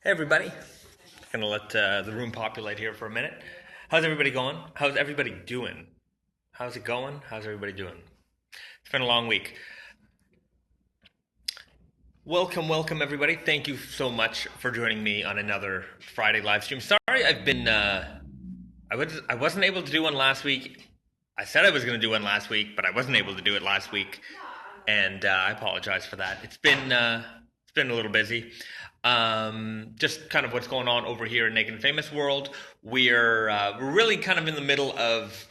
Hey everybody, gonna let the room populate here for a minute. How's everybody going? How's everybody doing? How's it going? How's everybody doing? It's been a long week. Welcome everybody. Thank you so much for joining me on another Friday live stream. Sorry, I've been I wasn't able to do one last week. I said I was gonna do one last week, but I wasn't able to do it last week, and I apologize for that. It's been a little busy. Just kind of what's going on over here in Naked Famous world. We're really kind of in the middle of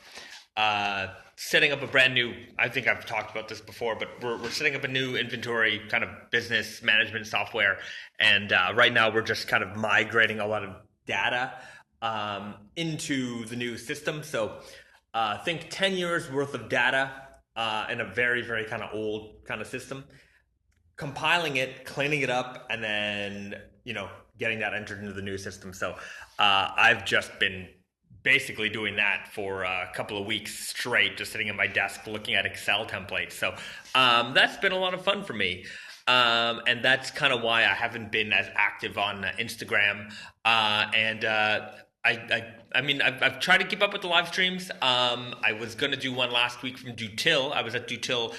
setting up a brand new. I think I've talked about this before, but we're setting up a new inventory kind of business management software, and right now we're just kind of migrating a lot of data into the new system. So think 10 years worth of data in a very kind of old kind of system, compiling it, cleaning it up, and then getting that entered into the new system. So I've just been basically doing that for a couple of weeks straight, just sitting at my desk looking at Excel templates. So that's been a lot of fun for me. And that's kind of why I haven't been as active on Instagram. I've tried to keep up with the live streams. I was going to do one last week from Dutil. I was at Dutil,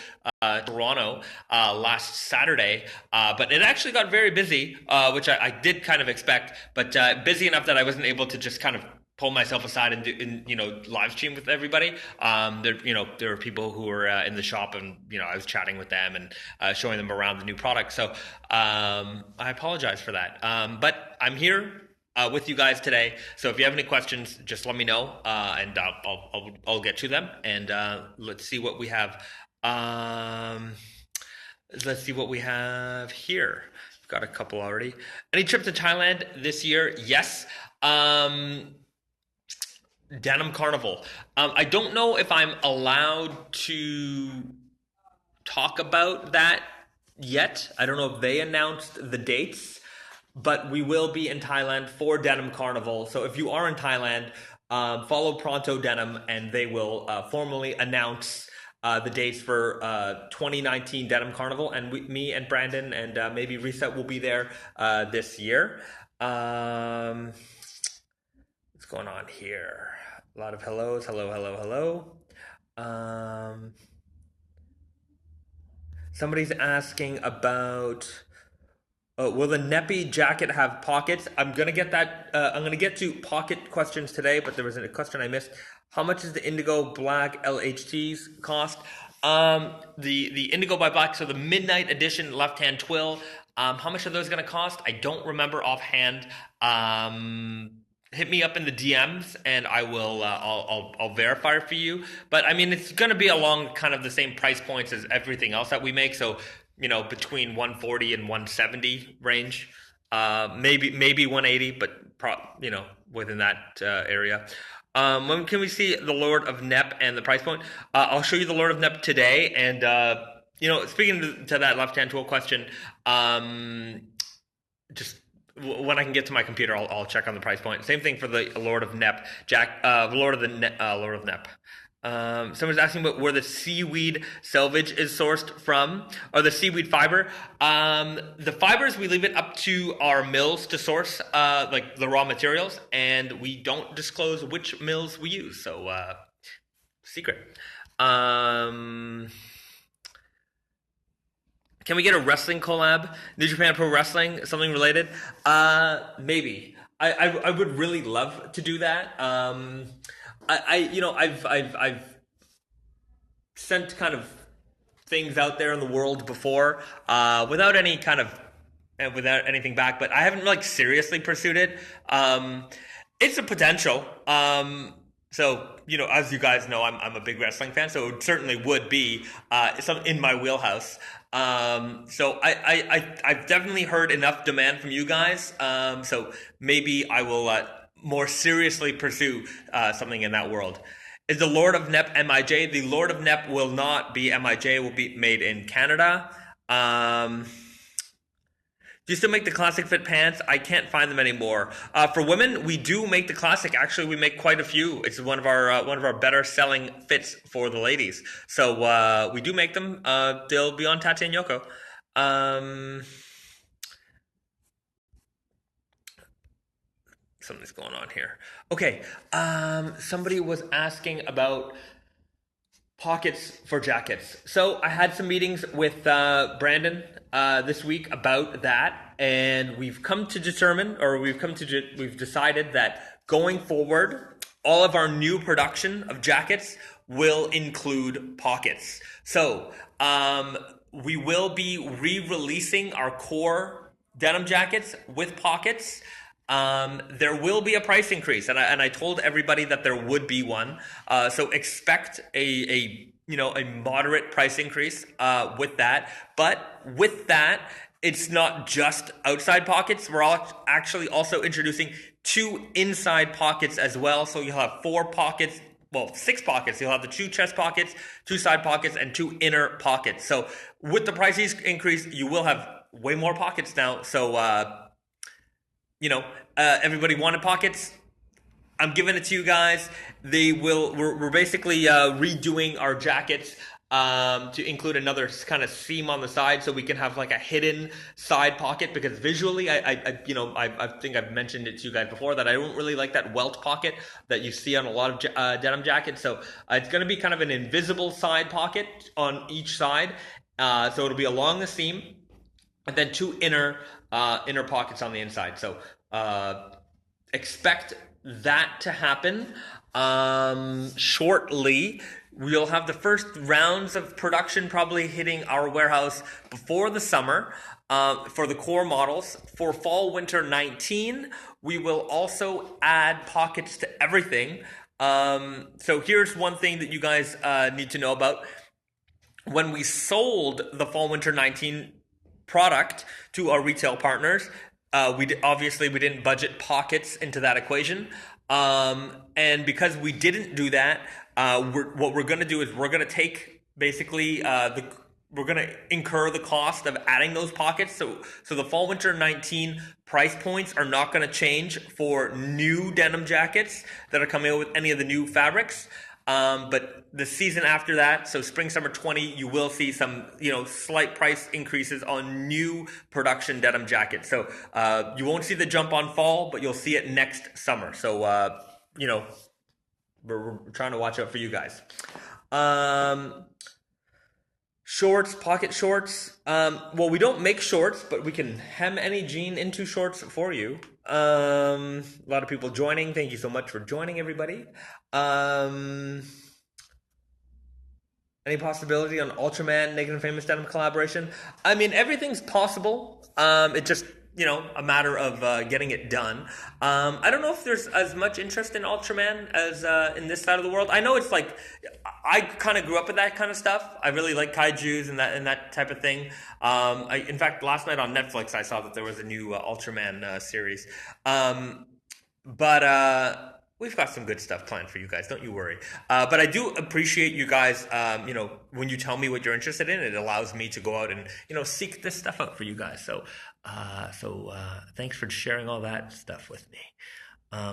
Toronto, last Saturday, but it actually got very busy, which I did kind of expect, but busy enough that I wasn't able to just kind of pull myself aside and live stream with everybody. There were people who were in the shop, and I was chatting with them and showing them around the new product. So I apologize for that, but I'm here with you guys today. So if you have any questions, just let me know, and I'll get to them. And let's see what we have. Let's see what we have here. We've got a couple already. Any trip to Thailand this year? Yes. Denim Carnival. I don't know if I'm allowed to talk about that yet. I don't know if they announced the dates, but we will be in Thailand for Denim Carnival. So if you are in Thailand, follow Pronto Denim, and they will formally announce the dates for 2019 Denim Carnival. And me and Brandon and maybe Reset will be there this year. What's going on here? A lot of hellos. Hello. Somebody's asking about, will the Knepp jacket have pockets? I'm gonna get that. I'm gonna get to pocket questions today, but there was a question I missed. How much is the Indigo Black LHTs cost? The Indigo by Black, so the Midnight Edition left-hand twill. How much are those gonna cost? I don't remember offhand. Hit me up in the DMs, and I will. I'll verify for you. But I mean, it's going to be along kind of the same price points as everything else that we make. So between 140 and 170 range. Maybe 180, but within that area. When can we see the Lord of Knepp and the price point? I'll show you the Lord of Knepp today, and speaking to that left-hand tool question, just when I can get to my computer, I'll check on the price point. Same thing for the Lord of Knepp, Lord of Knepp. Someone's asking about where the seaweed selvage is sourced from, or the seaweed fiber. The fibers, we leave it up to our mills to source, like the raw materials, and we don't disclose which mills we use. So, secret. Can we get a wrestling collab? New Japan Pro Wrestling, something related? Maybe. I would really love to do that. I've sent kind of things out there in the world before, without any kind of without anything back, but I haven't like seriously pursued it. It's a potential. So as you guys know, I'm a big wrestling fan, so it certainly would be some in my wheelhouse. So I've definitely heard enough demand from you guys. So maybe I will more seriously pursue something in that world. Is the Lord of Knepp MIJ? The Lord of Knepp will not be MIJ. It will be made in Canada. Do you still make the classic fit pants? I can't find them anymore. For women, we do make the classic. Actually, we make quite a few. It's one of our better selling fits for the ladies. So we do make them. They'll be on Tate and Yoko. something's going on here. Okay. Somebody was asking about pockets for jackets. So I had some meetings with Brandon this week about that, and we've decided that going forward, all of our new production of jackets will include pockets. So we will be re-releasing our core denim jackets with pockets. There will be a price increase, and I told everybody that there would be one. So expect a moderate price increase with that. But with that, it's not just outside pockets. We're actually also introducing 2 inside pockets as well. So you'll have 4 pockets. Well, 6 pockets. You'll have the 2 chest pockets, 2 side pockets, and 2 inner pockets. So with the price increase, you will have way more pockets now. So, everybody wanted pockets. I'm giving it to you guys. We're basically redoing our jackets to include another kind of seam on the side, so we can have like a hidden side pocket. Because visually, I think I've mentioned it to you guys before that I don't really like that welt pocket that you see on a lot of denim jackets. So it's going to be kind of an invisible side pocket on each side. So it'll be along the seam, and then 2 inner pockets on the inside. So expect that to happen shortly. We'll have the first rounds of production probably hitting our warehouse before the summer for the core models. For fall winter 19, we will also add pockets to everything. So here's one thing that you guys need to know about. When we sold the fall winter 19 product to our retail partners, we didn't budget pockets into that equation. And because we didn't do that, what we're going to do is we're going to take basically we're going to incur the cost of adding those pockets. So the fall winter 19 price points are not going to change for new denim jackets that are coming out with any of the new fabrics. But the season after that, so spring summer 20, you will see some slight price increases on new production denim jackets. So you won't see the jump on fall, but you'll see it next summer. So we're trying to watch out for you guys. Shorts, pocket shorts. Well, we don't make shorts, but we can hem any jean into shorts for you. A lot of people joining. Thank you so much for joining, everybody. Any possibility on Ultraman, Naked Famous Denim collaboration? I mean, everything's possible. It just, a matter of getting it done. I don't know if there's as much interest in Ultraman as in this side of the world. I know it's like, I kind of grew up with that kind of stuff. I really like kaijus and that type of thing. In fact, last night on Netflix, I saw that there was a new Ultraman series. But we've got some good stuff planned for you guys. Don't you worry. But I do appreciate you guys, when you tell me what you're interested in, it allows me to go out and, seek this stuff out for you guys. So thanks for sharing all that stuff with me.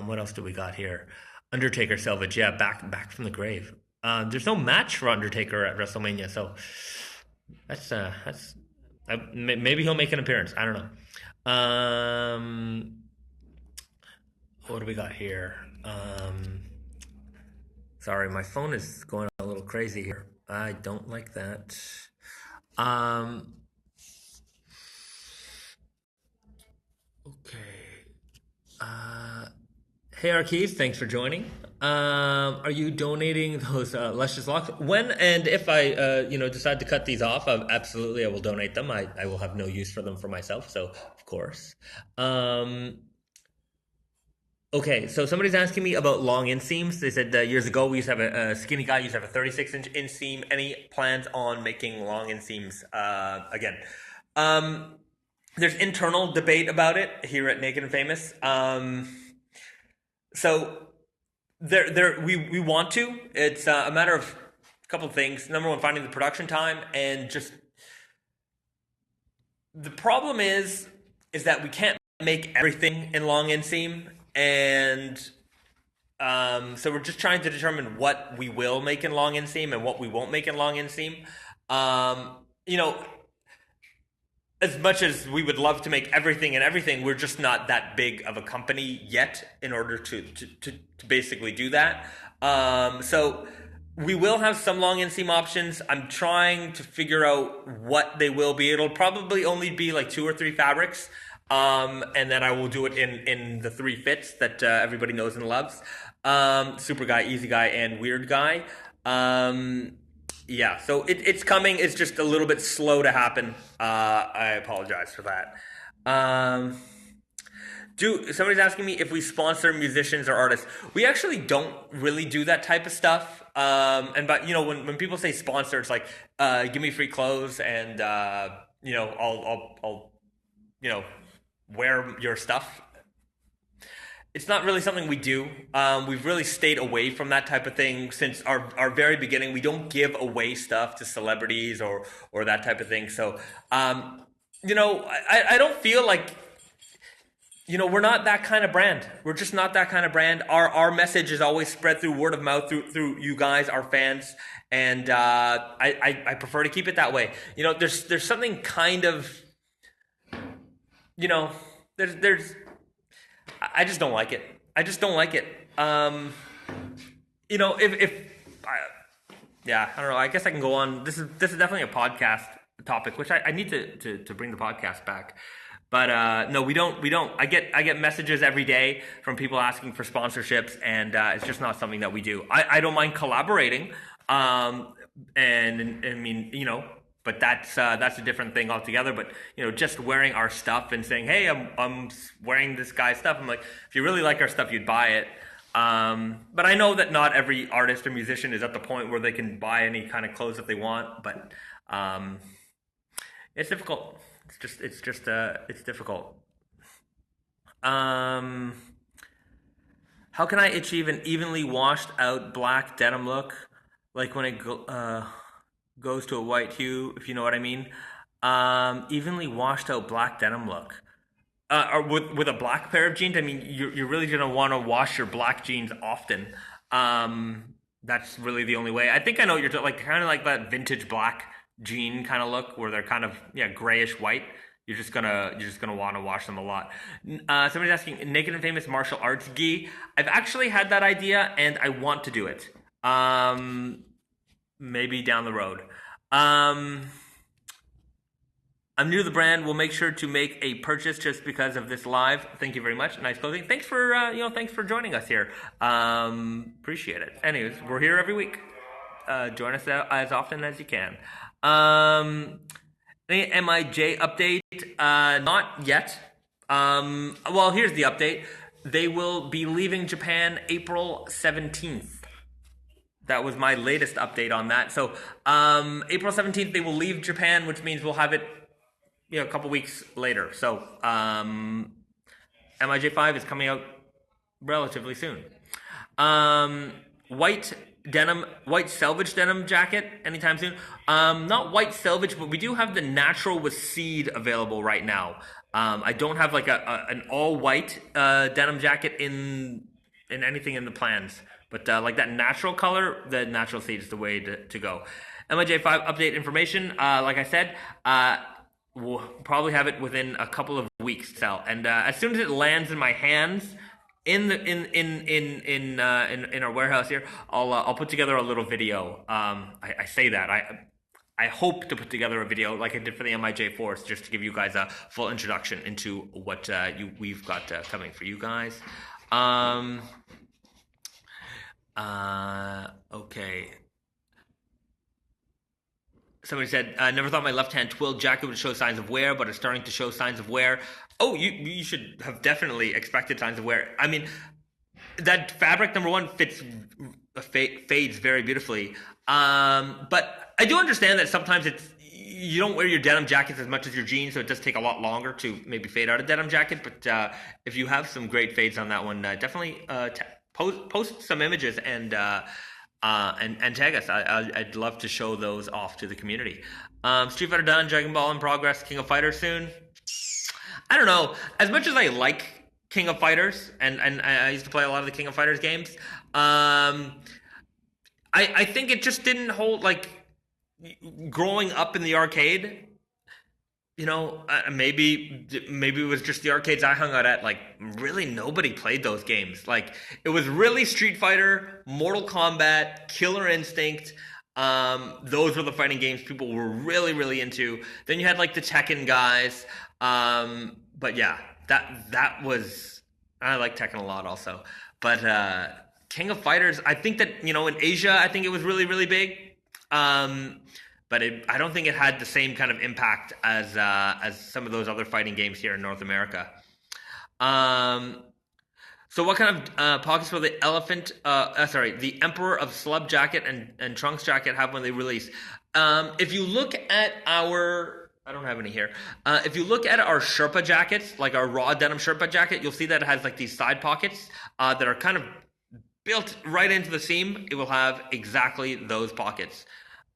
What else do we got here? Undertaker salvage. Yeah, back from the grave. There's no match for Undertaker at WrestleMania. So that's maybe he'll make an appearance. I don't know. What do we got here? Sorry, my phone is going a little crazy here. I don't like that. Okay. Hey Arkees, thanks for joining. Are you donating those luscious locks? When and if I decide to cut these off, absolutely I will donate them. I will have no use for them for myself, so of course. Okay, so somebody's asking me about long inseams. They said years ago we used to have a skinny guy used to have a 36-inch inseam. Any plans on making long inseams again? There's internal debate about it here at Naked and Famous. So we want to. It's a matter of a couple of things. Number one, finding the production time, and just the problem is that we can't make everything in long inseam. And so we're just trying to determine what we will make in long inseam and what we won't make in long inseam. as much as we would love to make everything and everything, we're just not that big of a company yet in order to basically do that. So we will have some long inseam options. I'm trying to figure out what they will be. It'll probably only be like 2 or 3 fabrics. And then I will do it in the 3 fits that everybody knows and loves. Super guy, easy guy, and weird guy. Yeah, so it's coming. It's just a little bit slow to happen. I apologize for that. Somebody's asking me if we sponsor musicians or artists. We actually don't really do that type of stuff. But when people say sponsor, it's like give me free clothes and I'll wear your stuff. It's not really something we do. We've really stayed away from that type of thing since our very beginning. We don't give away stuff to celebrities or that type of thing. So, I don't feel like, we're not that kind of brand. We're just not that kind of brand. Our message is always spread through word of mouth, through you guys, our fans. And I prefer to keep it that way. There's something kind of, there's I just don't like it. I just don't like it. I don't know. I guess I can go on. This is definitely a podcast topic, which I need to bring the podcast back. But no, we don't. I get messages every day from people asking for sponsorships, and it's just not something that we do. I don't mind collaborating, and I mean, but that's a different thing altogether. But just wearing our stuff and saying, "Hey, I'm wearing this guy's stuff." I'm like, if you really like our stuff, you'd buy it. But I know that not every artist or musician is at the point where they can buy any kind of clothes that they want. But it's difficult. It's difficult. How can I achieve an evenly washed out black denim look, like when it goes to a white hue, if you know what I mean? Evenly washed out black denim look. Or with a black pair of jeans, I mean, you're really going to want to wash your black jeans often. That's really the only way. I think I know what you're like, kind of like that vintage black jean kind of look where they're kind of grayish white. You're just gonna want to wash them a lot. Somebody's asking, Naked and Famous martial arts gi. I've actually had that idea and I want to do it. Maybe down the road. I'm new to the brand. We'll make sure to make a purchase just because of this live. Thank you very much. Nice clothing. Thanks for joining us here. Appreciate it. Anyways, we're here every week. Join us as often as you can. MIJ update? Not yet. Well, here's the update. They will be leaving Japan April 17th. That was my latest update on that. So April 17th, they will leave Japan, which means we'll have it a couple weeks later. So MIJ5 is coming out relatively soon. White selvage denim jacket anytime soon. Not white selvage, but we do have the natural with seed available right now. I don't have like an all white denim jacket in anything in the plans, but like that natural color, the natural seed is the way to go. MIJ5 update information. Like I said, we'll probably have it within a couple of weeks to sell, and as soon as it lands in my hands. In our warehouse here, I'll put together a little video. I say that I hope to put together a video like I did for the MIJ Force, just to give you guys a full introduction into what we've got coming for you guys. Okay. Somebody said, I never thought my left-hand twill jacket would show signs of wear, but it's starting to show signs of wear. Oh, you should have definitely expected signs of wear. I mean, that fabric, number one, fades very beautifully. But I do understand that sometimes you don't wear your denim jackets as much as your jeans, so it does take a lot longer to maybe fade out a denim jacket. But if you have some great fades on that one, definitely post some images and tag us. I'd love to show those off to the community. Street Fighter done, Dragon Ball in progress, King of Fighters soon. I don't know. As much as I like King of Fighters, and I used to play a lot of the King of Fighters games, I think it just didn't hold, like, growing up in the arcade, maybe it was just the arcades I hung out at. Like, really, nobody played those games. Like, it was really Street Fighter, Mortal Kombat, Killer Instinct. Those were the fighting games people were really, really into. Then you had like the Tekken guys. But yeah, that was I like Tekken a lot also. But King of Fighters, I think that in Asia, I think it was really, really big. But I don't think it had the same kind of impact as some of those other fighting games here in North America. So what kind of pockets will the the Emperor of Slub jacket and Trunks jacket have when they release? If you look at I don't have any here. If you look at our Sherpa jackets, like our raw denim Sherpa jacket, you'll see that it has like these side pockets that are kind of built right into the seam. It will have exactly those pockets.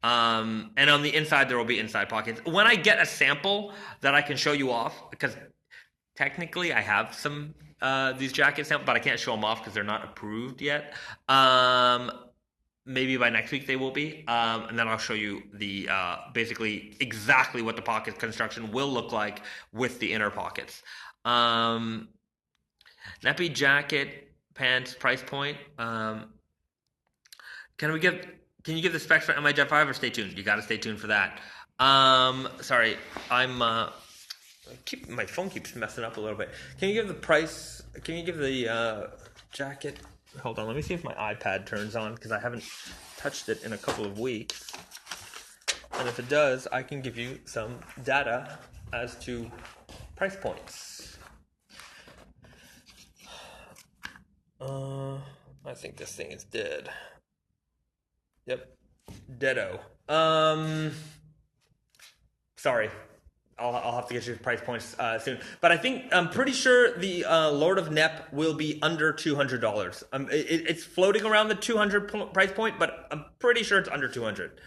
And on the inside, there will be inside pockets. When I get a sample that I can show you off, because technically I have some these jackets now, but I can't show them off because they're not approved yet. Maybe by next week they will be. And then I'll show you the basically exactly what the pocket construction will look like with the inner pockets. Neppy jacket, pants, price point. Can you give the specs for MI Jet 5 or stay tuned? You got to stay tuned for that. Sorry, my phone keeps messing up a little bit. Can you give the price? Can you give the jacket? Hold on, let me see if my iPad turns on because I haven't touched it in a couple of weeks. And if it does, I can give you some data as to price points. I think this thing is dead. Yep, deado. Sorry, I'll have to get you price points soon. But I'm pretty sure the Lord of Knepp will be under $200. It's floating around the 200 price point, but I'm pretty sure it's under 200.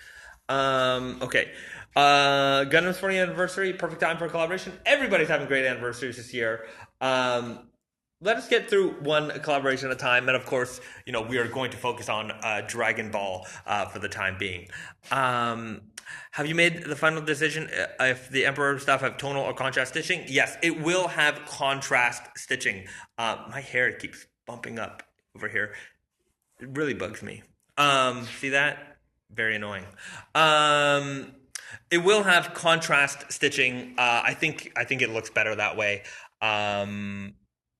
Okay. Gundam's 40th anniversary, perfect time for a collaboration. Everybody's having great anniversaries this year. Let us get through one collaboration at a time, and of course, we are going to focus on Dragon Ball for the time being. Have you made the final decision if the Emperor stuff have tonal or contrast stitching? Yes, it will have contrast stitching. My hair keeps bumping up over here. It really bugs me. See that? Very annoying. It will have contrast stitching. I think it looks better that way.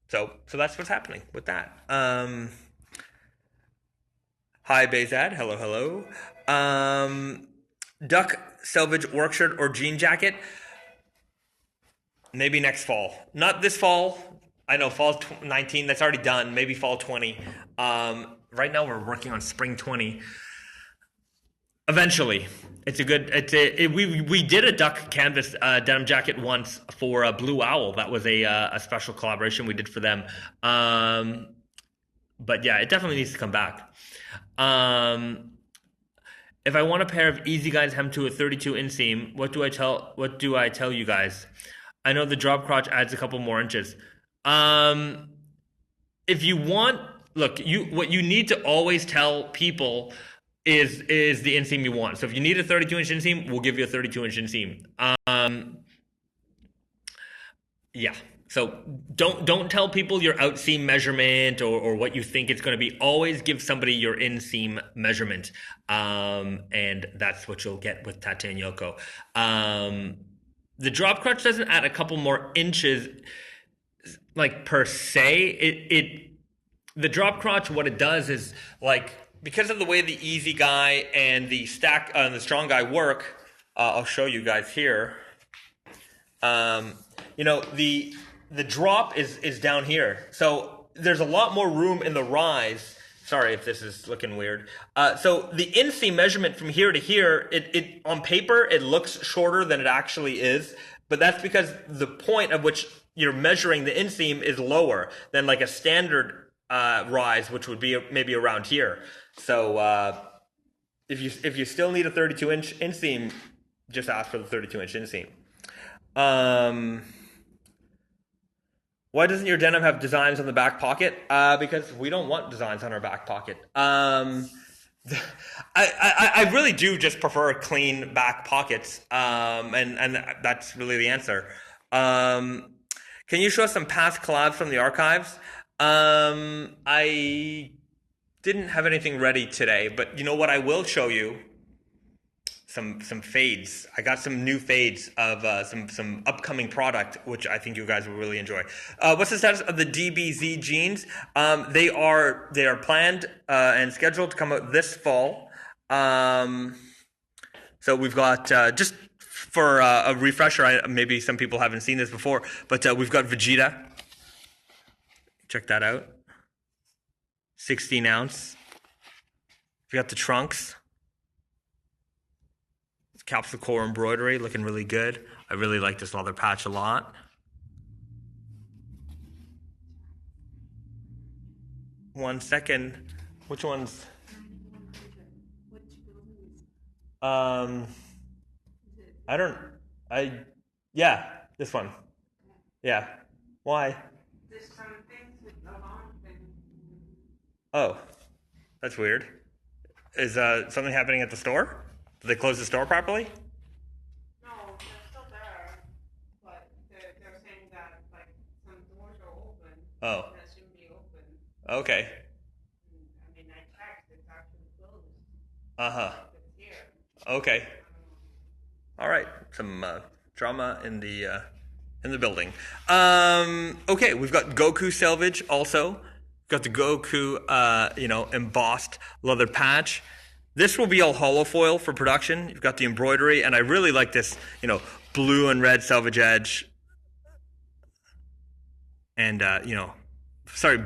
So that's what's happening with that. Hi, Bezad. Hello. Duck selvage work shirt or jean jacket. Maybe next fall. Not this fall. I know fall 19. That's already done. Maybe fall 20. Right now we're working on spring 20. Eventually, we did a duck canvas denim jacket once for Blue Owl. That was a special collaboration we did for them. But yeah, it definitely needs to come back. If I want a pair of Easy Guys hem to a 32 inseam, what do I tell you guys? I know the drop crotch adds a couple more inches. If you want, what you need to always tell people is the inseam you want. So if you need a 32-inch inseam, we'll give you a 32-inch inseam. Yeah. So don't tell people your outseam measurement or what you think it's going to be. Always give somebody your inseam measurement, and that's what you'll get with Tate and Yoko. The drop crotch doesn't add a couple more inches, like per se. The drop crotch, what it does is like because of the way the Easy Guy and the the Strong Guy work. I'll show you guys here. The drop is down here. So there's a lot more room in the rise. Sorry if this is looking weird. So the inseam measurement from here to here, it on paper, it looks shorter than it actually is. But that's because the point at which you're measuring the inseam is lower than like a standard rise, which would be maybe around here. So if you still need a 32-inch inseam, just ask for the 32-inch inseam. Why doesn't your denim have designs on the back pocket? Because we don't want designs on our back pocket. I really do just prefer clean back pockets, and that's really the answer. Um, can you show us some past collabs from the archives? I didn't have anything ready today, but you know what? I will show you some fades. I got some new fades of some upcoming product, which I think you guys will really enjoy. What's the status of the DBZ jeans? They are planned and scheduled to come out this fall. So we've got just for a refresher. Maybe some people haven't seen this before, but we've got Vegeta. Check that out. 16 ounce. We got the trunks. Capsule core embroidery looking really good. I really like this leather patch a lot. One second. Which one's? I don't. Yeah, this one. Yeah. Why? Oh, that's weird. Is something happening at the store? Did they close the store properly? No, they're still there, but they're saying that like some doors are open. Oh. That shouldn't be open. Okay. I mean, I checked; it's actually closed. Uh-huh. It's here. Okay. All right. Some drama in the building. Okay, we've got Goku selvage also. Got the Goku embossed leather patch. This will be all hollow foil for production. You've got the embroidery, and I really like this, blue and red selvage edge. And,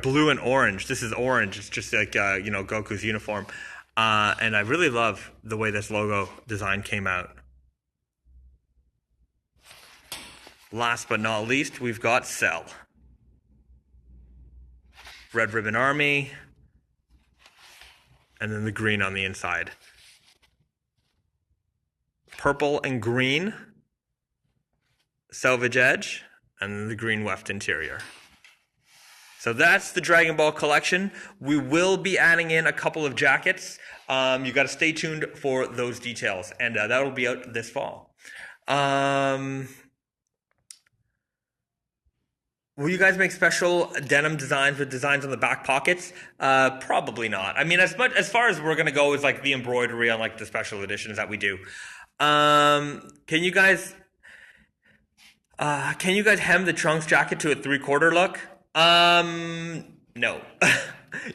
blue and orange. This is orange. It's just like, Goku's uniform. And I really love the way this logo design came out. Last but not least, we've got Cell. Red Ribbon Army. And then the green on the inside. Purple and green, selvage edge, and then the green weft interior. So that's the Dragon Ball collection. We will be adding in a couple of jackets. You got to stay tuned for those details, and that will be out this fall. Will you guys make special denim designs with designs on the back pockets? Probably not. I mean, as far as we're gonna go is like the embroidery on like the special editions that we do. Can you guys hem the trunks jacket to a 3/4 look? No.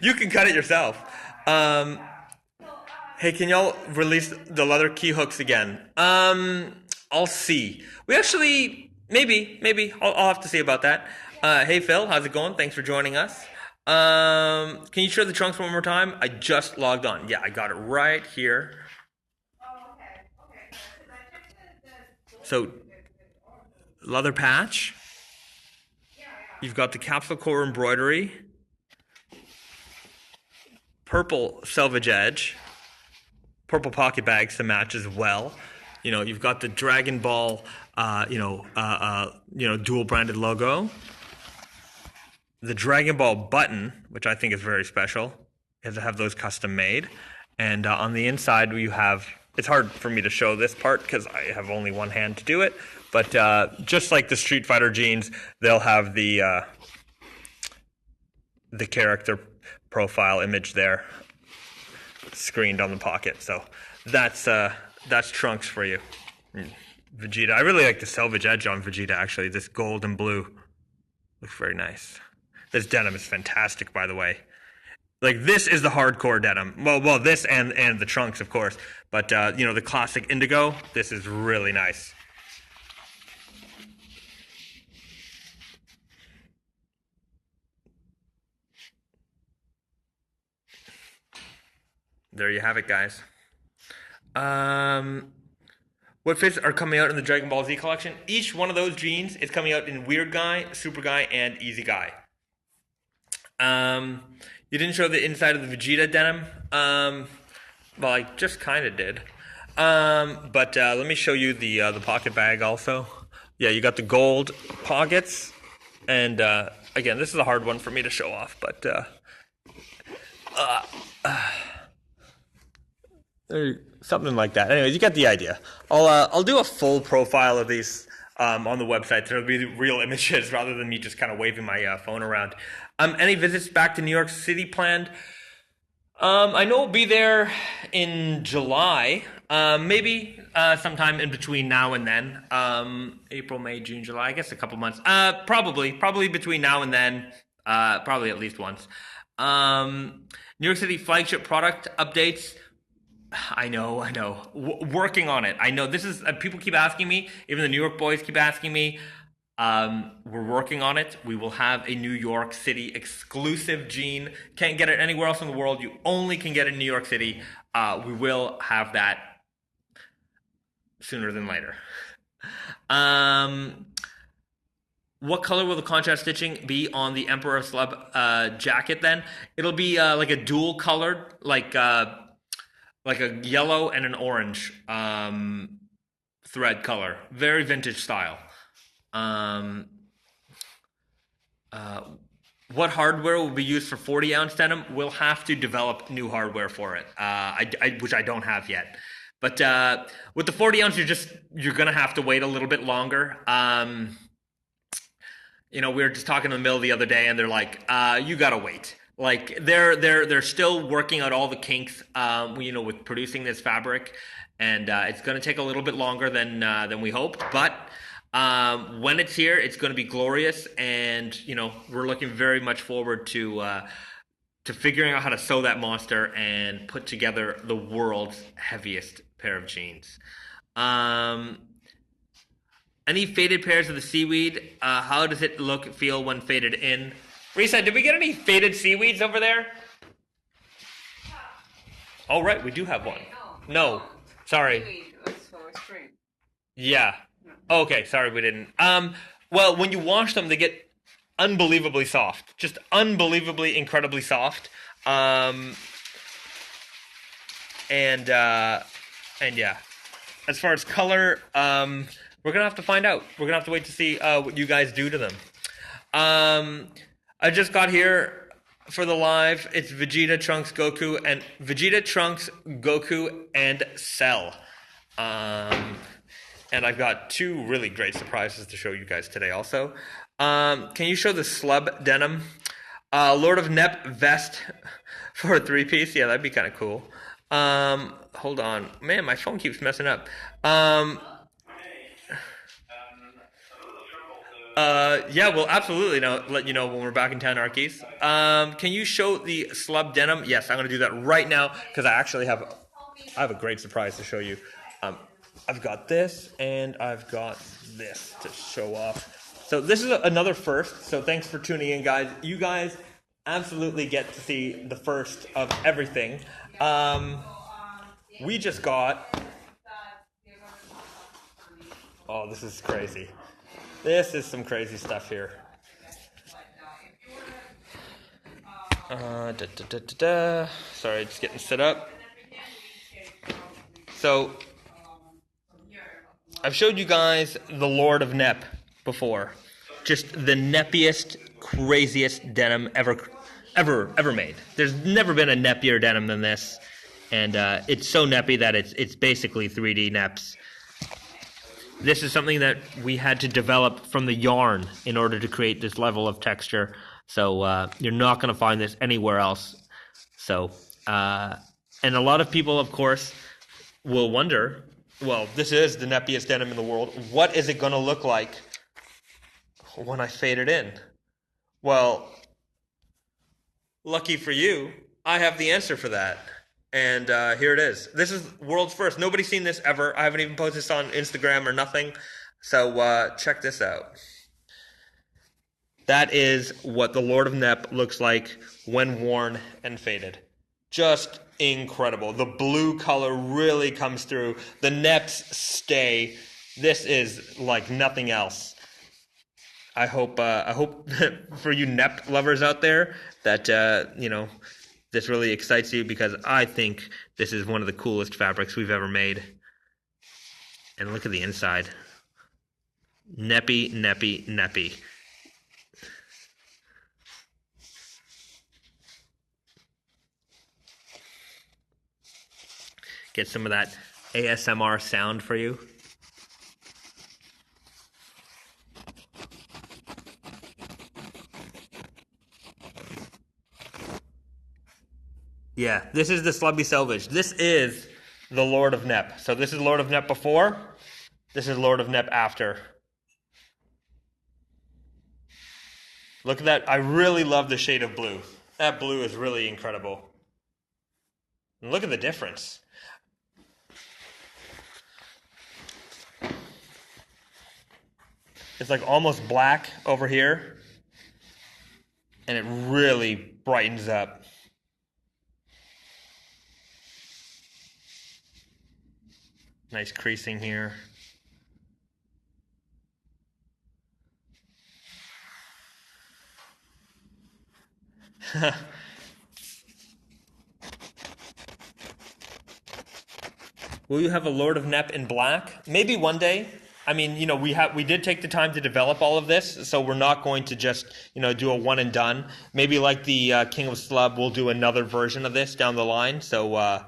You can cut it yourself. Hey, can y'all release the leather key hooks again? I'll see. We actually maybe I'll have to see about that. Hey Phil, how's it going? Thanks for joining us. Can you show the trunks one more time? I just logged on. Yeah, I got it right here. Oh, okay. So, leather patch. You've got the capsule core embroidery. Purple selvage edge. Purple pocket bags to match as well. You've got the Dragon Ball, dual branded logo. The Dragon Ball button, which I think is very special. You have to have those custom made. And on the inside, you have, it's hard for me to show this part because I have only one hand to do it. But just like the Street Fighter jeans, they'll have the character profile image there screened on the pocket. So that's trunks for you. Vegeta. I really like the selvage edge on Vegeta, actually. This gold and blue looks very nice. This denim is fantastic, by the way. Like, this is the hardcore denim. Well, this and the trunks, of course. But, the classic indigo, this is really nice. There you have it, guys. What fits are coming out in the Dragon Ball Z collection? Each one of those jeans is coming out in Weird Guy, Super Guy, and Easy Guy. You didn't show the inside of the Vegeta denim. Well, I just kind of did. But let me show you the pocket bag also. Yeah, you got the gold pockets. And again, this is a hard one for me to show off, but something like that. Anyways, you get the idea. I'll do a full profile of these on the website. There'll be real images rather than me just kind of waving my phone around. Any visits back to New York City planned? I know I'll be there in July. Maybe sometime in between now and then. April, May, June, July. I guess a couple months. Probably between now and then. Probably at least once. New York City flagship product updates. I know. Working on it. I know this is people keep asking me. Even the New York boys keep asking me. We're working on it. We will have a New York City exclusive jean. Can't get it anywhere else in the world. You only can get it in New York City. We will have that sooner than later. What color will the contrast stitching be on the Emperor Slub jacket then? It'll be like a dual colored, like a yellow and an orange thread color. Very vintage style. What hardware will be used for 40-ounce denim? We'll have to develop new hardware for it, which I don't have yet. But with the 40-ounce, you're gonna have to wait a little bit longer. We were just talking in the mill the other day, and they're like, "You gotta wait." Like they're still working out all the kinks, with producing this fabric, and it's gonna take a little bit longer than we hoped, but. When it's here, it's going to be glorious, and we're looking very much forward to figuring out how to sew that monster and put together the world's heaviest pair of jeans. Any faded pairs of the seaweed? How does it feel when faded in? Risa, did we get any faded seaweeds over there? Oh, right, we do have one. No, sorry. Seaweed was for spring. Yeah. Okay, sorry we didn't. Well, when you wash them, they get unbelievably soft. Just unbelievably, incredibly soft. And yeah. As far as color, we're gonna have to find out. We're gonna have to wait to see what you guys do to them. I just got here for the live. It's Vegeta, Trunks, Goku, and Cell. And I've got two really great surprises to show you guys today also. Can you show the slub denim? Lord of Knepp vest for a three-piece? Yeah, that'd be kind of cool. Hold on. Man, my phone keeps messing up. Yeah, we'll absolutely let you know when we're back in town, Arkeys. Can you show the slub denim? Yes, I'm going to do that right now because I actually have a great surprise to show you. I've got this, and I've got this to show off. So this is another first, so thanks for tuning in, guys. You guys absolutely get to see the first of everything. We just got... Oh, this is crazy. This is some crazy stuff here. Sorry, just getting set up. So... I've showed you guys the Lord of Knepp before. Just the neppiest, craziest denim ever made. There's never been a neppier denim than this. And it's so neppy that it's basically 3D Knepps. This is something that we had to develop from the yarn in order to create this level of texture. So you're not going to find this anywhere else. So, and a lot of people, of course, will wonder... Well, this is the neppiest denim in the world. What is it going to look like when I fade it in? Well, lucky for you, I have the answer for that. And here it is. This is world's first. Nobody's seen this ever. I haven't even posted this on Instagram or nothing. So check this out. That is what the Lord of Knepp looks like when worn and faded. Just incredible. The blue color really comes through. The Knepps stay. This is like nothing else. I hope for you Knepp lovers out there that this really excites you, because I think this is one of the coolest fabrics we've ever made. And look at the inside. Neppy, neppy, neppy. Get some of that ASMR sound for you. Yeah, this is the Slubby Selvage. This is the Lord of Knepp. So this is Lord of Knepp before. This is Lord of Knepp after. Look at that. I really love the shade of blue. That blue is really incredible. And look at the difference. It's like almost black over here. And it really brightens up. Nice creasing here. Will you have a Lord of Knepp in black? Maybe one day. I mean, you know, we did take the time to develop all of this, so we're not going to just, you know, do a one and done. Maybe like the King of Slub, we'll do another version of this down the line. So,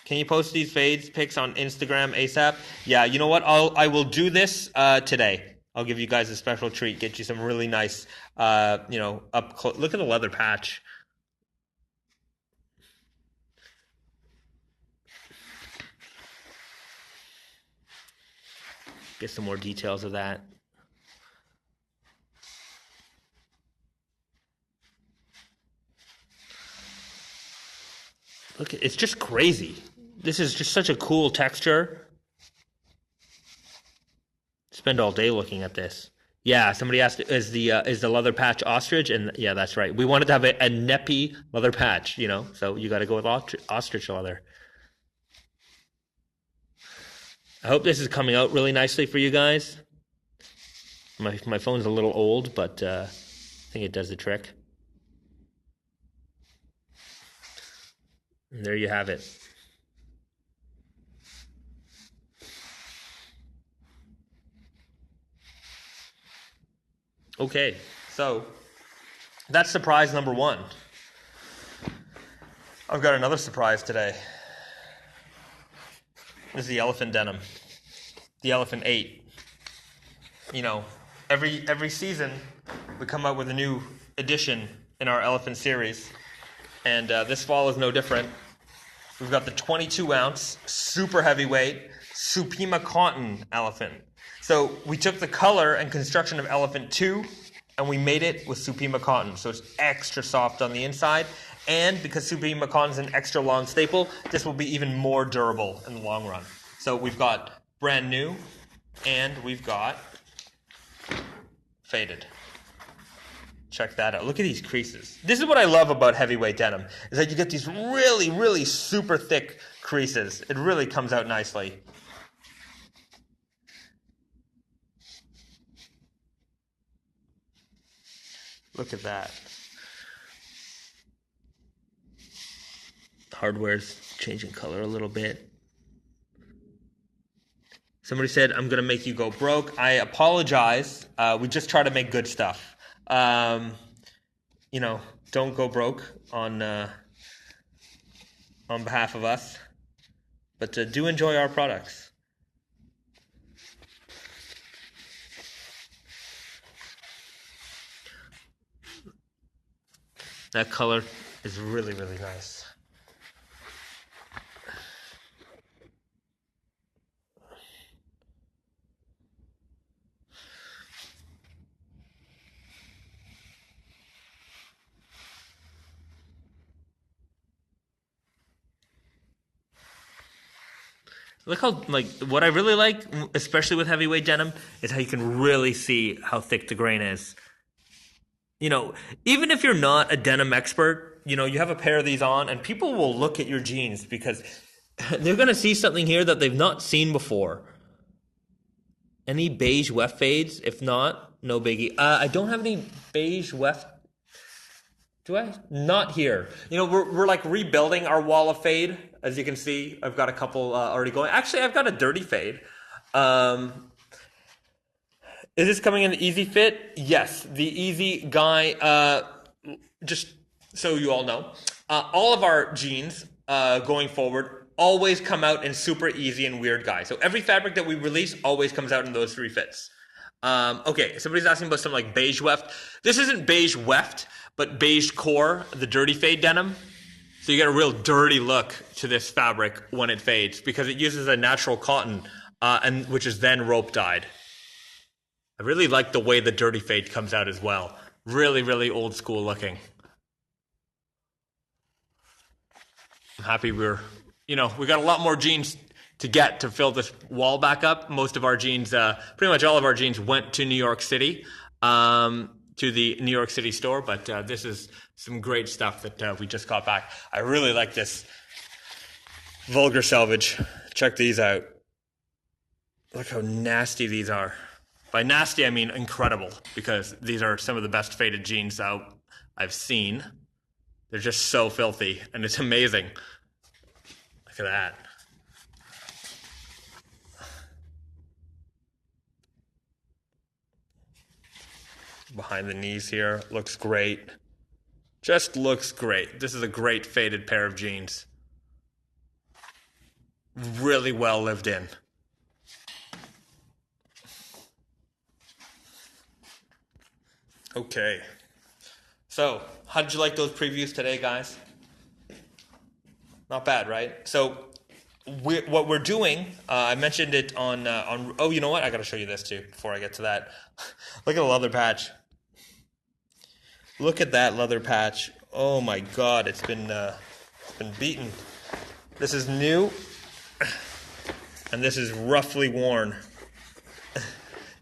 can you post these fades pics on Instagram ASAP? Yeah, you know what? I will do this today. I'll give you guys a special treat. Get you some really nice, you know, up close. Look at the leather patch. Get some more details of that. Look, it's just crazy. This is just such a cool texture. Spend all day looking at this. Yeah, somebody asked, is the leather patch ostrich? And yeah, that's right. We wanted to have a Kneppy leather patch, you know, so you got to go with ostrich leather. I hope this is coming out really nicely for you guys. My phone's a little old, but I think it does the trick. And there you have it. Okay, so that's surprise number one. I've got another surprise today. This is the elephant denim. The elephant 8. You know, every season we come out with a new edition in our elephant series. And this fall is no different. We've got the 22 ounce, super heavyweight, Supima cotton elephant. So we took the color and construction of elephant 2 and we made it with Supima cotton. So it's extra soft on the inside. And because Supima cotton is an extra long staple, this will be even more durable in the long run. So we've got brand new and we've got faded. Check that out. Look at these creases. This is what I love about heavyweight denim, is that you get these really, really super thick creases. It really comes out nicely. Look at that. Hardware's changing color a little bit. Somebody said, I'm going to make you go broke. I apologize. We just try to make good stuff. You know, don't go broke on behalf of us. But do enjoy our products. That color is really, really nice. Look how, like, what I really like, especially with heavyweight denim, is how you can really see how thick the grain is. You know, even if you're not a denim expert, you know, you have a pair of these on and people will look at your jeans because they're going to see something here that they've not seen before. Any beige weft fades? If not, no biggie. I don't have any beige weft. Do I? Not here. You know, we're like rebuilding our wall of fade. As you can see, I've got a couple already going. Actually, I've got a dirty fade. Is this coming in the Easy Fit? Yes, the Easy Guy. Just so you all know, all of our jeans going forward always come out in super easy and weird, guys. So every fabric that we release always comes out in those 3 fits. Okay, somebody's asking about something like beige weft. This isn't beige weft, but beige core, the dirty fade denim. So you get a real dirty look to this fabric when it fades because it uses a natural cotton, and which is then rope dyed. I really like the way the dirty fade comes out as well. Really, really old school looking. I'm happy we got a lot more jeans to get to fill this wall back up. Most of our jeans, pretty much all of our jeans went to New York City, to the New York City store, but this is some great stuff that we just got back. I really like this vulgar selvage. Check these out. Look how nasty these are. By nasty, I mean incredible, because these are some of the best faded jeans I've seen. They're just so filthy, and it's amazing. Look at that. Behind the knees here, looks great. Just looks great. This is a great faded pair of jeans. Really well lived in. Okay. So, how did you like those previews today, guys? Not bad, right? So, what we're doing, I mentioned it on. Oh, you know what? I got to show you this too before I get to that. Look at the leather patch. Look at that leather patch. Oh my God, it's been beaten. This is new, and this is roughly worn.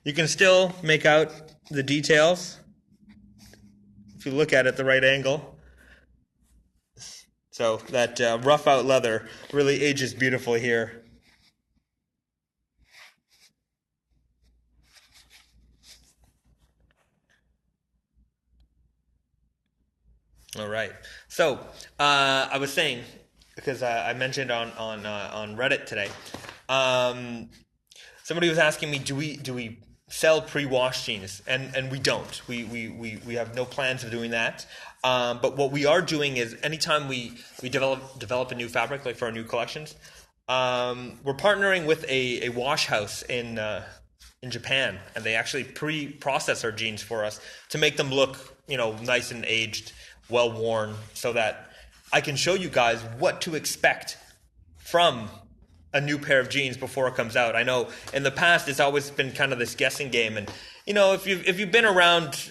You can still make out the details if you look at it the right angle. So that rough out leather really ages beautifully here. All right. So I was saying, because I mentioned on Reddit today, somebody was asking me, do we sell pre-washed jeans? And we don't. We have no plans of doing that. But what we are doing is anytime we develop a new fabric, like for our new collections, we're partnering with a wash house in Japan, and they actually pre-process our jeans for us to make them look, nice and aged, well worn, so that I can show you guys what to expect from a new pair of jeans before it comes out. I know in the past it's always been kind of this guessing game, and if you've been around,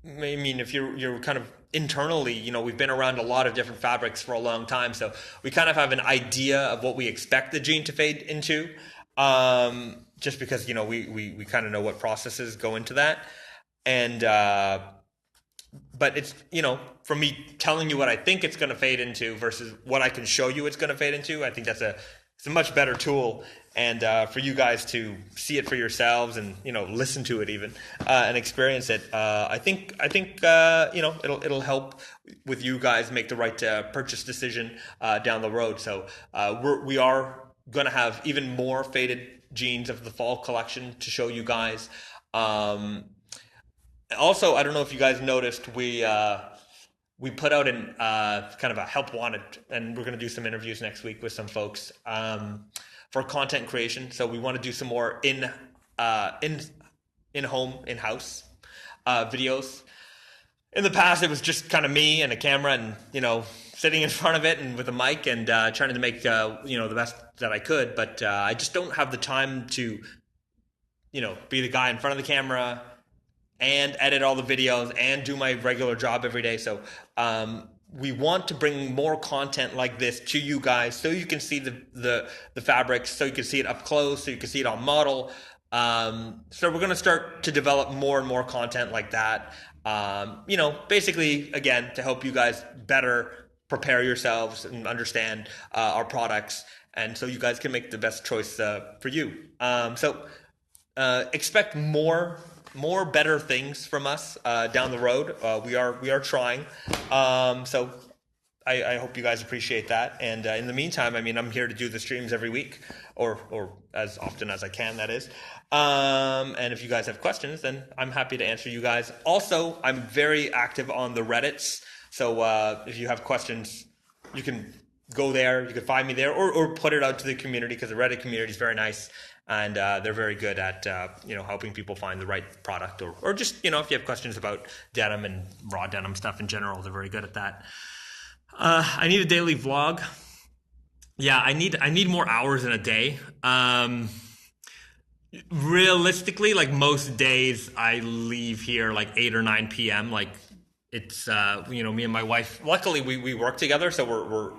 I mean, if you're kind of internally, we've been around a lot of different fabrics for a long time, so we kind of have an idea of what we expect the jean to fade into, just because we kind of know what processes go into that, and but it's, from me telling you what I think it's going to fade into versus what I can show you it's going to fade into, I think it's a much better tool. And for you guys to see it for yourselves and, listen to it even and experience it, I think it'll help with you guys make the right purchase decision down the road. So we are going to have even more faded jeans of the fall collection to show you guys. Also, I don't know if you guys noticed, we put out an kind of a help wanted, and we're going to do some interviews next week with some folks for content creation. So we want to do some more in-house videos. In the past, it was just kind of me and a camera and sitting in front of it and with a mic and trying to make the best that I could. But I just don't have the time to be the guy in front of the camera and edit all the videos and do my regular job every day. So we want to bring more content like this to you guys so you can see the fabrics, so you can see it up close, so you can see it on model. So we're going to start to develop more and more content like that. Basically, again, to help you guys better prepare yourselves and understand our products, and so you guys can make the best choice for you. So expect more better things from us down the road. We are trying. So I hope you guys appreciate that. And in the meantime, I'm here to do the streams every week, or as often as I can, that is. And if you guys have questions, then I'm happy to answer you guys. Also, I'm very active on the Reddits. So if you have questions, you can go there. You can find me there, or put it out to the community, because the Reddit community is very nice, and they're very good at helping people find the right product, or just if you have questions about denim and raw denim stuff in general, they're very good at that. I need a daily vlog. Yeah, I need more hours in a day. Realistically, like most days, I leave here like 8 or 9 p.m. Like it's me and my wife. Luckily, we work together, so we're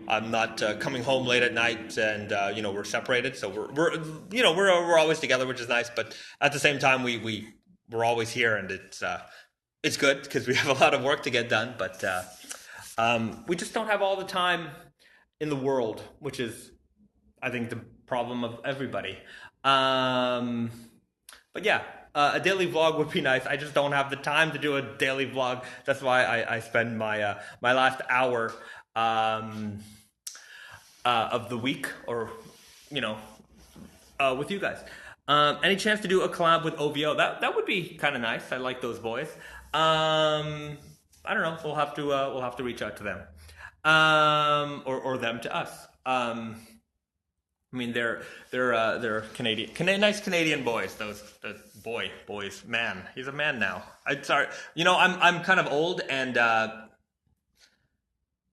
I'm not coming home late at night, and we're separated, so we're always together, which is nice. But at the same time, we're always here, and it's good because we have a lot of work to get done, but we just don't have all the time in the world, which is, I think, the problem of everybody. But yeah, a daily vlog would be nice. I just don't have the time to do a daily vlog. That's why I spend my last hour of the week, or with you guys. Any chance to do a collab with OVO? That would be kind of nice. I like those boys. I don't know. We'll have to reach out to them, or them to us. I mean, they're Canadian, nice Canadian boys. Those boys, man, he's a man now. I'm kind of old, and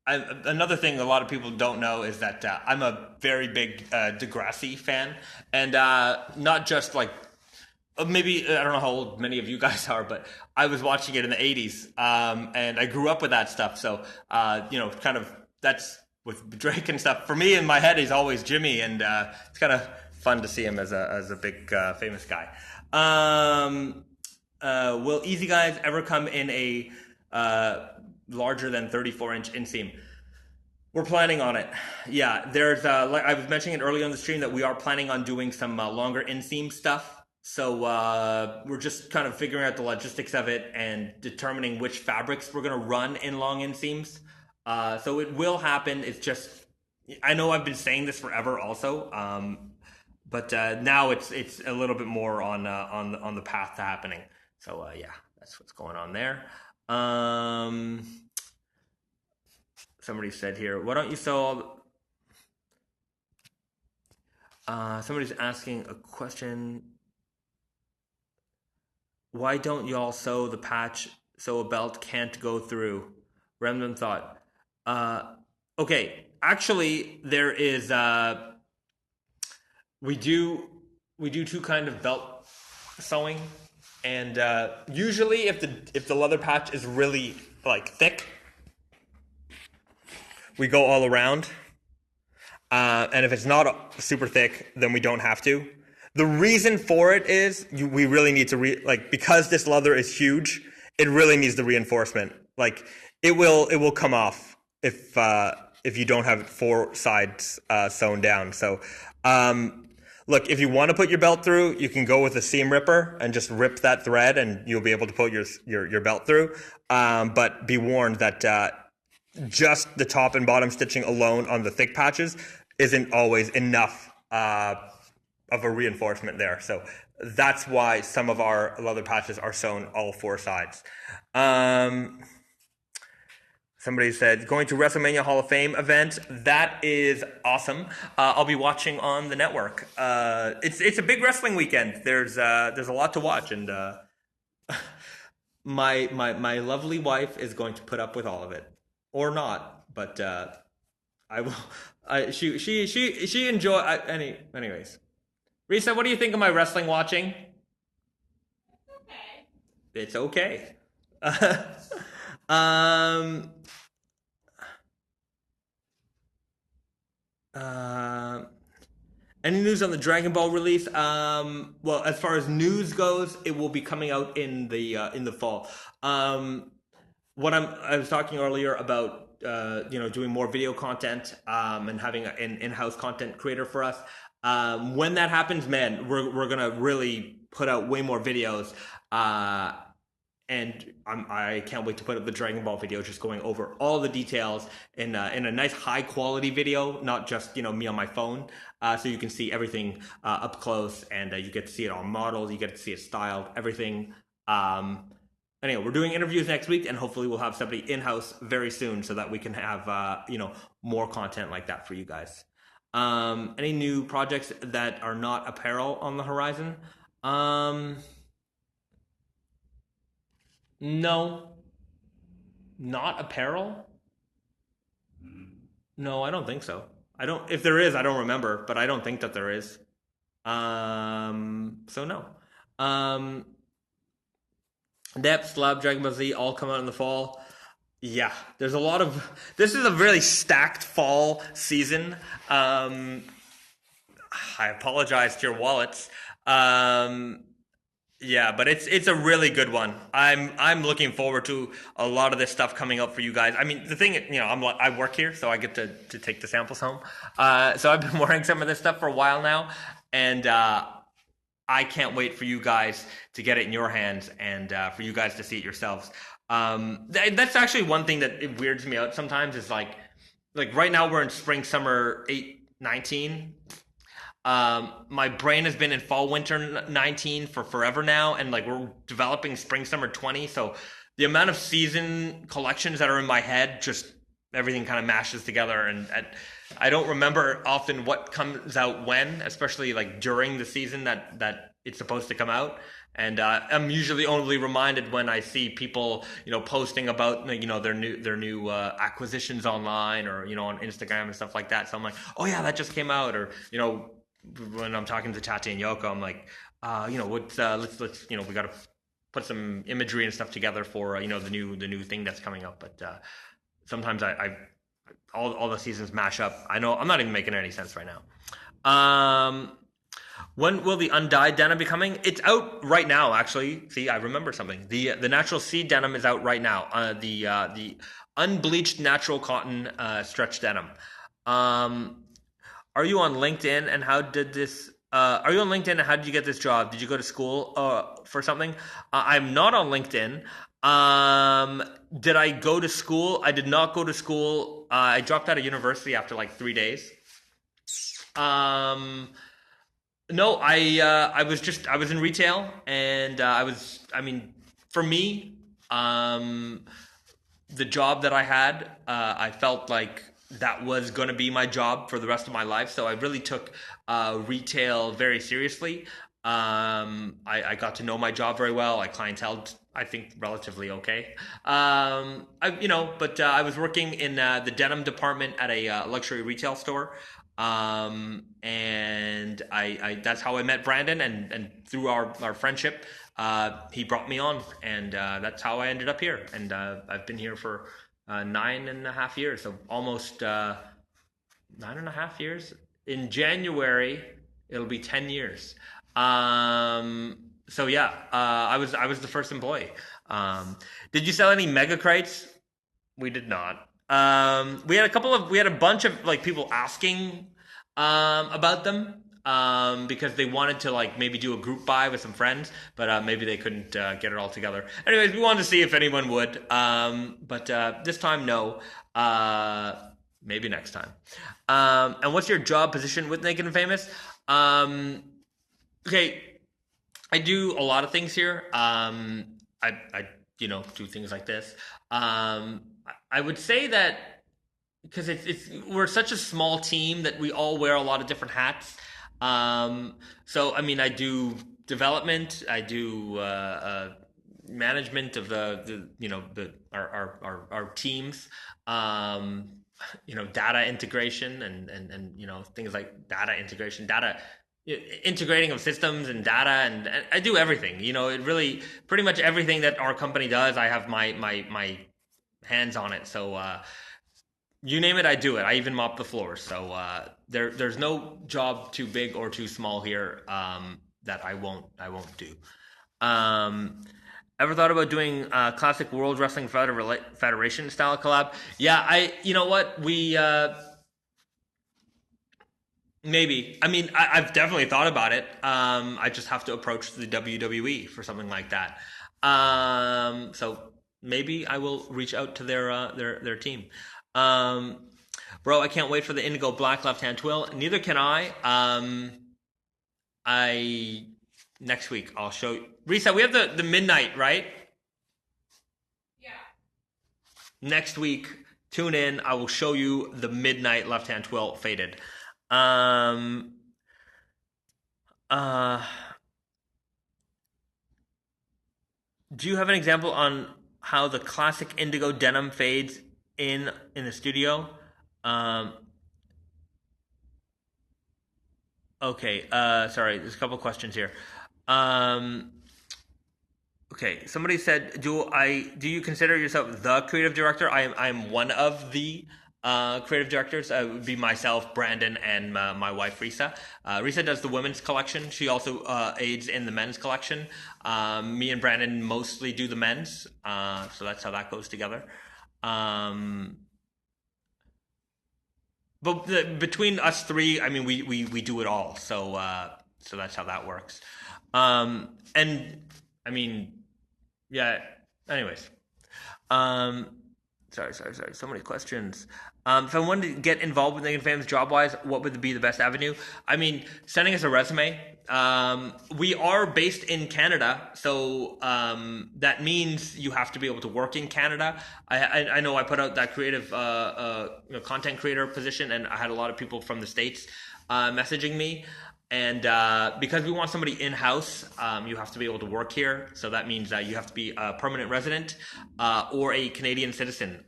another thing a lot of people don't know is that I'm a very big Degrassi fan, and not just like, maybe I don't know how old many of you guys are, but I was watching it in the '80s, and I grew up with that stuff. So kind of that's. With Drake and stuff, for me in my head, he's always Jimmy, and it's kind of fun to see him as a big famous guy. Will Easy Guys ever come in a larger than 34-inch inseam? We're planning on it. Yeah, there's like I was mentioning it earlier on the stream, that we are planning on doing some longer inseam stuff. So we're just kind of figuring out the logistics of it and determining which fabrics we're going to run in long inseams. So it will happen. It's just, I know I've been saying this forever also, but now it's a little bit more on the path to happening. So yeah, that's what's going on there. Somebody said here, why don't you sew somebody's asking a question. Why don't y'all sew the patch so a belt can't go through? Random thought. Okay, actually, there is we do two kind of belt sewing, and usually if the leather patch is really like thick, we go all around, and if it's not super thick, then we don't have to. The reason for it is we really need to because this leather is huge, it really needs the reinforcement. Like it will come off if you don't have 4 sides sewn down. So look, if you want to put your belt through, you can go with a seam ripper and just rip that thread, and you'll be able to put your belt through. But be warned that just the top and bottom stitching alone on the thick patches isn't always enough of a reinforcement there. So that's why some of our leather patches are sewn all 4 sides. Somebody said, going to WrestleMania Hall of Fame event. That is awesome. I'll be watching on the network. It's a big wrestling weekend. There's a lot to watch, and my lovely wife is going to put up with all of it, or not. But I will. She enjoy. Anyways, Risa, what do you think of my wrestling watching? It's okay. Any news on the Dragon Ball release? Well, as far as news goes, it will be coming out in the fall. I was talking earlier about doing more video content and having an in-house content creator for us. When that happens, man, we're gonna really put out way more videos. And I can't wait to put up the Dragon Ball video, just going over all the details in a nice high quality video, not just me on my phone, so you can see everything up close, and you get to see it on models, you get to see it styled, everything. And anyway, we're doing interviews next week, and hopefully we'll have somebody in-house very soon so that we can have, more content like that for you guys. Any new projects that are not apparel on the horizon? No, not apparel. No, I don't think so. I don't. If there is, I don't remember, but I don't think that there is. So no. Um, Knepp, Slab, Dragon Ball Z all come out in the fall. Yeah, there's a lot of. This is a really stacked fall season. I apologize to your wallets. Um, yeah, but it's a really good one. I'm looking forward to a lot of this stuff coming up for you guys. I mean, the thing, I work here, so I get to take the samples home. So I've been wearing some of this stuff for a while now, and I can't wait for you guys to get it in your hands and for you guys to see it yourselves. That's actually one thing that it weirds me out sometimes. Is like right now we're in spring summer 8-19. My brain has been in fall winter 19 for forever now, and like we're developing spring summer 20. So the amount of season collections that are in my head, just everything kind of mashes together, and I don't remember often what comes out when, especially like during the season that it's supposed to come out. And I'm usually only reminded when I see people, posting about their new acquisitions online or on Instagram and stuff like that. So I'm like, oh yeah, that just came out, or when I'm talking to Tati and Yoko, I'm like, let's we got to put some imagery and stuff together for the new thing that's coming up. But sometimes I all the seasons mash up. I know I'm not even making any sense right now. When will the undyed denim be coming? It's out right now, actually. See, I remember something. The natural seed denim is out right now. The unbleached natural cotton stretch denim. Are you on LinkedIn, and how did this? Are you on LinkedIn, and how did you get this job? Did you go to school for something? I'm not on LinkedIn. Did I go to school? I did not go to school. I dropped out of university after like 3 days. No, I was in retail, and for me, the job that I had, I felt like that was going to be my job for the rest of my life. So I really took retail very seriously. I got to know my job very well. I clienteled, I think, relatively okay. I was working in the denim department at a luxury retail store. And I that's how I met Brandon, and through our friendship, he brought me on, and that's how I ended up here. And I've been here for 9.5 years, so almost 9.5 years. In January, it'll be 10 years. So yeah, I was the first employee. Did you sell any mega crates? We did not. We had a bunch of like people asking about them because they wanted to like maybe do a group buy with some friends, but maybe they couldn't get it all together. Anyways, we wanted to see if anyone would, but this time no. Maybe next time. And what's your job position with Naked and Famous? Okay, I do a lot of things here. I do things like this. I would say that because we're such a small team that we all wear a lot of different hats. So I mean, I do development, I do management of our teams. Data integration and things like data integration, data integrating of systems and data, and I do everything. It really pretty much everything that our company does, I have my hands on it. So you name it, I do it. I even mop the floors. So there's no job too big or too small here that I won't do. Ever thought about doing classic World Wrestling Federation style collab? Yeah, you know what? We maybe. I mean, I've definitely thought about it. I just have to approach the WWE for something like that. So maybe I will reach out to their team. Bro, I can't wait for the Indigo Black Left Hand Twill. Neither can I. Next week I'll show you. Risa, we have the midnight, right? Next week, tune in. I will show you the midnight left hand twill faded. Um, uh, do you have an example on how the classic indigo denim fades in the studio? Um, okay. Sorry. There's a couple questions here. Um, okay. Somebody said, Do you consider yourself the creative director? I'm one of the creative directors. It would be myself, Brandon, and my wife Risa. Risa does the women's collection. She also aids in the men's collection. Me and Brandon mostly do the men's, so that's how that goes together. Um, but between us three, I mean, we do it all. So that's how that works. And I mean, yeah. Anyways, um, sorry. So many questions. If I wanted to get involved with Naked Famous job wise, what would be the best avenue? I mean, sending us a resume. We are based in Canada, so that means you have to be able to work in Canada. I know I put out that creative content creator position, and I had a lot of people from the States messaging me. And because we want somebody in house, you have to be able to work here. So that means you have to be a permanent resident or a Canadian citizen.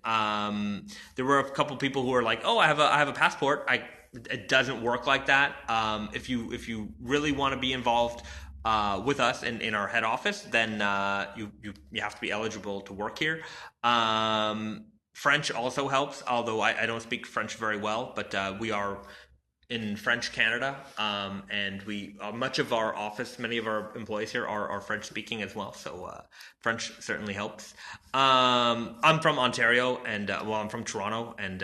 There were a couple people who were like, "Oh, I have a passport." It doesn't work like that. If you really want to be involved with us in our head office, then you have to be eligible to work here. French also helps, although I don't speak French very well, but we are in French Canada, and we much of our office, many of our employees here are French speaking as well. So French certainly helps. I'm from Ontario, and I'm from Toronto, and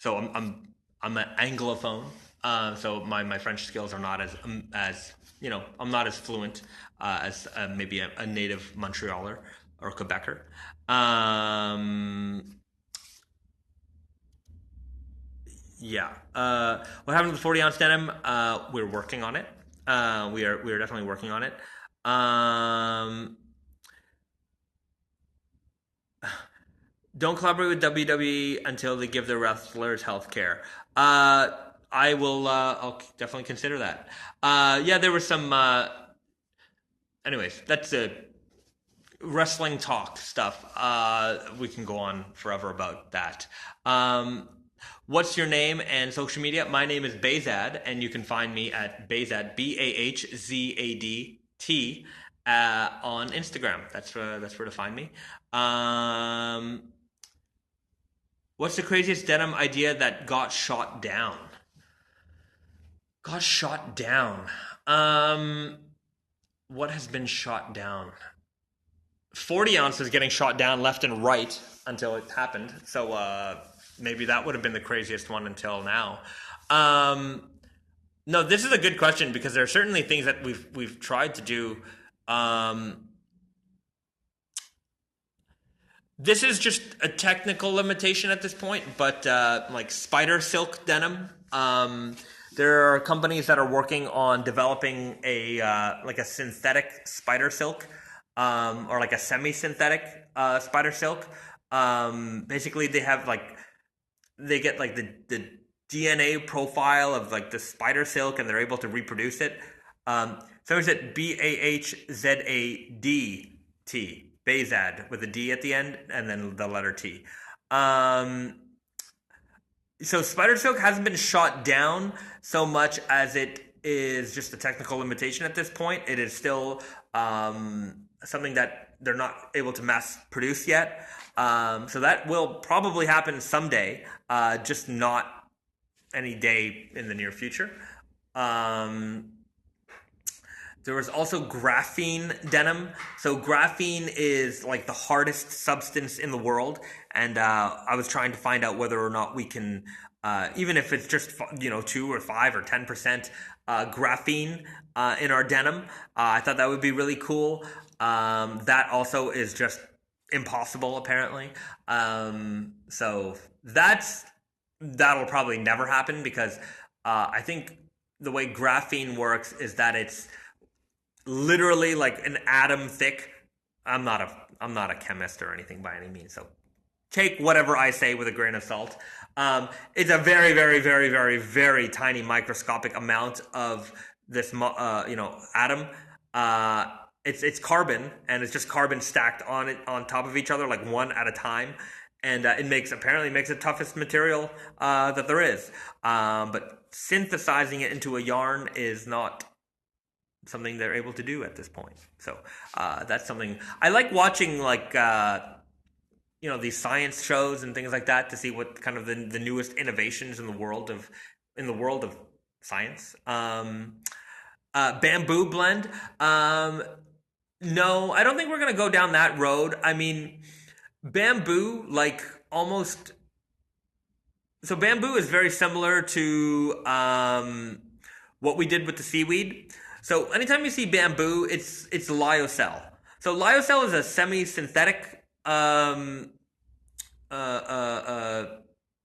so I'm an anglophone. So my French skills are not as I'm not as fluent as maybe a native Montrealer or Quebecer. Yeah. What happened to the 40-ounce denim? We're working on it. We are definitely working on it. Don't collaborate with WWE until they give their wrestlers health care. I will. I'll definitely consider that. Yeah, there was some. Anyways, that's wrestling talk stuff. We can go on forever about that. What's your name and social media? My name is Behzad, and you can find me at Behzad, BAHZADT, on Instagram. That's where to find me. What's the craziest denim idea that got shot down? Got shot down. What has been shot down? 40 ounce was getting shot down left and right until it happened. So maybe that would have been the craziest one until now. No, this is a good question because there are certainly things that we've tried to do. This is just a technical limitation at this point, but like spider silk denim. There are companies that are working on developing a like a synthetic spider silk, or like a semi-synthetic spider silk. Basically, they get like the DNA profile of like the spider silk, and they're able to reproduce it. So is it BAHZADT? Behzad with a D at the end, and then the letter T. So spider silk hasn't been shot down so much as it is just a technical limitation at this point. It is still something that they're not able to mass produce yet. So that will probably happen someday, just not any day in the near future. There was also graphene denim. So graphene is like the hardest substance in the world, and I was trying to find out whether or not we can, even if it's just 2 or 5 or 10% graphene in our denim. I thought that would be really cool. That also is just impossible apparently. So that'll probably never happen because I think the way graphene works is that it's literally like an atom thick. I'm not a chemist or anything by any means, so take whatever I say with a grain of salt. It's a very, very, very, very, very tiny microscopic amount of this, atom. It's carbon, and it's just carbon stacked on top of each other, like one at a time, and apparently makes the toughest material that there is. But synthesizing it into a yarn is not something they're able to do at this point. So that's something I like watching, like these science shows and things like that, to see what kind of the newest innovations in the world of science. Bamboo blend. No, I don't think we're gonna go down that road. I mean, bamboo, like almost. So bamboo is very similar to what we did with the seaweed. So anytime you see bamboo, it's lyocell. So lyocell is a semi-synthetic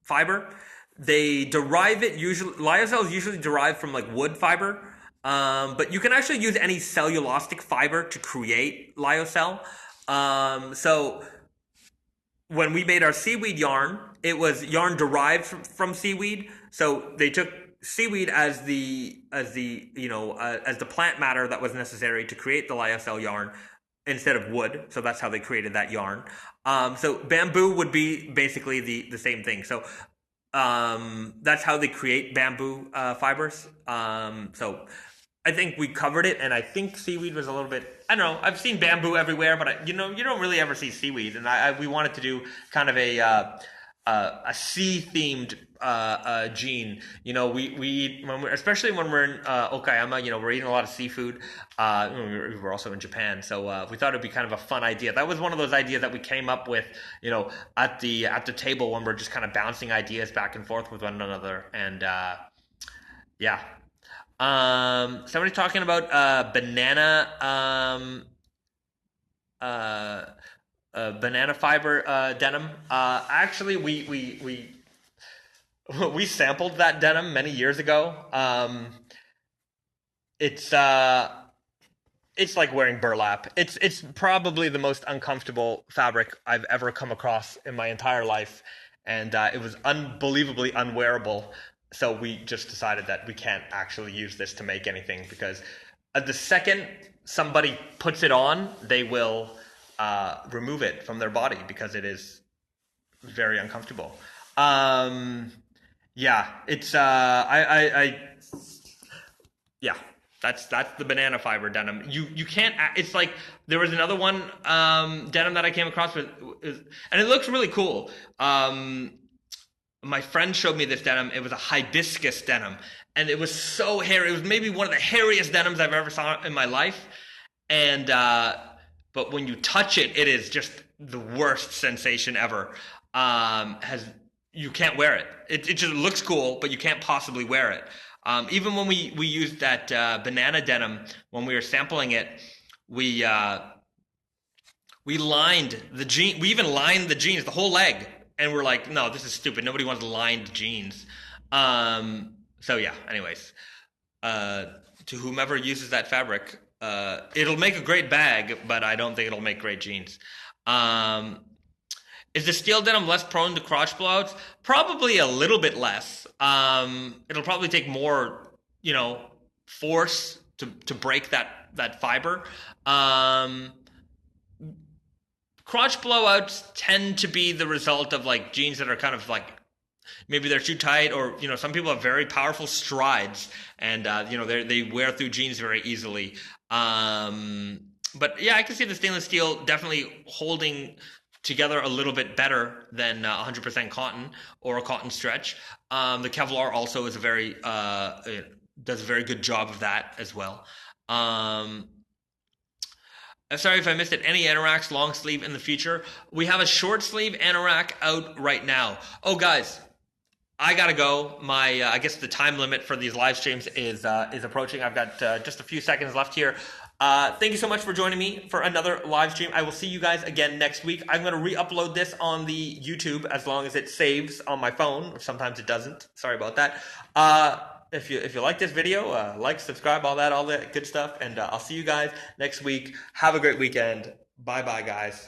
fiber. They derive it usually. Lyocell is usually derived from like wood fiber, but you can actually use any cellulosic fiber to create lyocell. So when we made our seaweed yarn, it was yarn derived from seaweed. So they took seaweed as the plant matter that was necessary to create the lyocell yarn instead of wood. So that's how they created that yarn. So bamboo would be basically the same thing. So that's how they create bamboo fibers. So I think we covered it, and I think seaweed was a little bit. I don't know. I've seen bamboo everywhere, but you don't really ever see seaweed, and we wanted to do kind of a sea-themed jean. We eat especially when we're in Okayama. We're eating a lot of seafood. We're also in Japan, so we thought it'd be kind of a fun idea. That was one of those ideas that we came up with, at the table when we're just kind of bouncing ideas back and forth with one another, and yeah. Somebody's talking about banana banana fiber denim. Actually, we sampled that denim many years ago. It's like wearing burlap. It's probably the most uncomfortable fabric I've ever come across in my entire life, and it was unbelievably unwearable. So we just decided that we can't actually use this to make anything, because the second somebody puts it on, they will remove it from their body because it is very uncomfortable. Yeah, it's yeah, that's the banana fiber denim. You can't. It's like there was another one denim that I came across with, and it looks really cool. My friend showed me this denim. It was a hibiscus denim, and it was so hairy. It was maybe one of the hairiest denims I've ever saw in my life. And but when you touch it, it is just the worst sensation ever. You can't wear it. It just looks cool, but you can't possibly wear it. Even when we used that banana denim when we were sampling it, we lined the jean. We even lined the jeans, the whole leg. And we're like, no, this is stupid. Nobody wants lined jeans. So yeah, anyways. To whomever uses that fabric, it'll make a great bag, but I don't think it'll make great jeans. Is the steel denim less prone to crotch blowouts? Probably a little bit less. It'll probably take more, force to break that fiber. Crotch blowouts tend to be the result of like jeans that are kind of like maybe they're too tight, or some people have very powerful strides, and they wear through jeans very easily. But yeah, I can see the stainless steel definitely holding together a little bit better than 100% cotton or a cotton stretch. The Kevlar also is does a very good job of that as well. Sorry if I missed it. Any anoraks long sleeve in the future? We have a short sleeve anorak out right now. Oh, guys, I gotta go. I guess the time limit for these live streams is approaching. I've got just a few seconds left here. Thank you so much for joining me for another live stream. I will see you guys again next week. I'm going to re-upload this on the YouTube as long as it saves on my phone. Sometimes it doesn't. Sorry about that. If you like this video, like, subscribe, all that good stuff. And I'll see you guys next week. Have a great weekend. Bye-bye, guys.